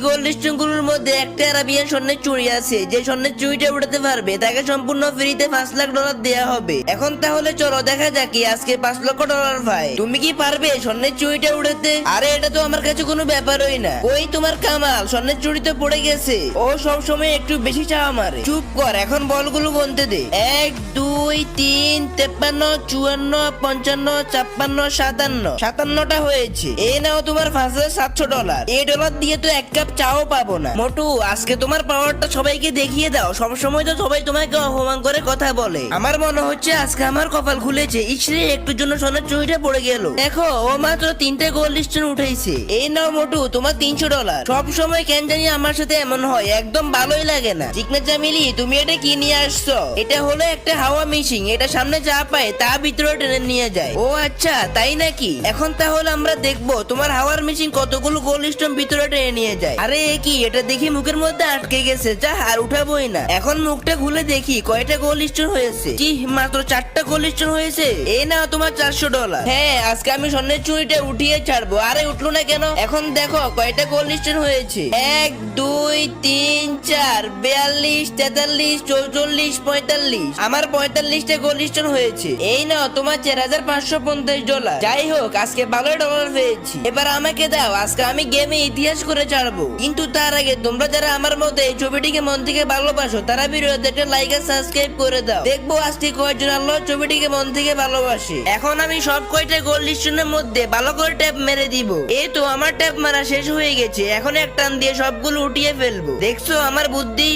Gold stone গুলোর মধ্যে একটা আরাবিয়ান স্বর্ণের চুড়ি আছে। যে স্বর্ণের চুড়িটা উঠাতে পারবে তাকে সম্পূর্ণ ফ্রিতে $5 লাখ দেওয়া হবে। এখন তাহলে চলো দেখা যাক কি আজকে $5 লক্ষ ভাই। তুমি কি পারবে স্বর্ণের চুড়িটা উঠাতে? আরে এটা তো আমার কাছে কোনো ব্যাপারই না। ওই তোমার কামাল স্বর্ণের চুড়ি তো পড়ে গেছে। ও সব সময় একটু বেশি চাওয়া মারে। চুপ কর, এখন বলগুলো গুনতে দে। 1 2 3 53 54 55 56 57টা হয়েছে। এই নাও তোমার $5700। এই ডলার দিয়ে তো এক কাপ চাও পাবো না। মোটু আজকে তোমার পাওয়ারটা সবাইকে দেখিয়ে দাও। সব সময় তো সবাই তোমাকে অপমান করে কথা বলে। আমার মনে হচ্ছে আজকে আমার কপাল খুলেছে। ইসরে একটুর জন্য সোনার চুড়িটা পড়ে গেল। দেখো ও মাত্র 3টে গোল্ড স্টোন উঠেছে। এই নাও মোটু তোমার $300। সব সময় কেন জানি আমার সাথে এমন হয়, একদম ভালোই লাগে না। ঠিক না জামিলি, তুমি এটা কি নিয়ে আসছো? এটা হলো একটা হাওয়া মেশিন। এটা সামনে যা পায় তা ভিতরে টেনে নিয়ে যায়। ও আচ্ছা তাই নাকি? এখন তাহলে আমরা দেখবো তোমার হাওয়ার মেশিন কতগুলো গোল্ড স্টোন ভিতরে টেনে নিয়ে যায়। আরে কি এটা দেখি মুখের মধ্যে আটকে গেছে, যা আর উঠাবোই না। এখন মুখটা খুলে দেখি কয়টা গোল্ড স্টোন হয়েছে। কি মাত্র 4টা গোল্ড স্টোন হয়েছে। এই নাও তোমার $400। হ্যাঁ আজকে আমি স্বর্ণের চুড়িটা উঠিয়ে ছাড়বো। আরে উঠলো না কেন? এখন দেখো কয়টা গোল্ড স্টোন হয়েছে। 1 2 3 4 42 43 44 45। আমার 45টা গোল্ড স্টোন হয়েছে। এই নাও তোমার $4550। যাই হোক আজকে ভালো ডলার পেয়েছি। এবার আমাকে দাও, আজকে আমি গেমে ইতিহাস করে ছাড়বো। কিন্তু তার আগে তোমরা যারা আমার মতো এই ছবিটিকে মন থেকে ভালোবাসো তারা ভিডিওতে একটা লাইক আর সাবস্ক্রাইব করে দাও। দেখবো আজকে কয়েকজন আল্লাহ ছবিটিকে মন থেকে ভালোবাসে। এখন আমি সব কয়টা গোল্ড স্টোনের মধ্যে ভালো করে ট্যাপ মেরে দিব। এই তো আমার ট্যাপ মারা শেষ হয়ে গেছে। এখন এক টান দিয়ে সবগুলো উঠিয়ে ফেলবো। দেখছো আমার বুদ্ধি।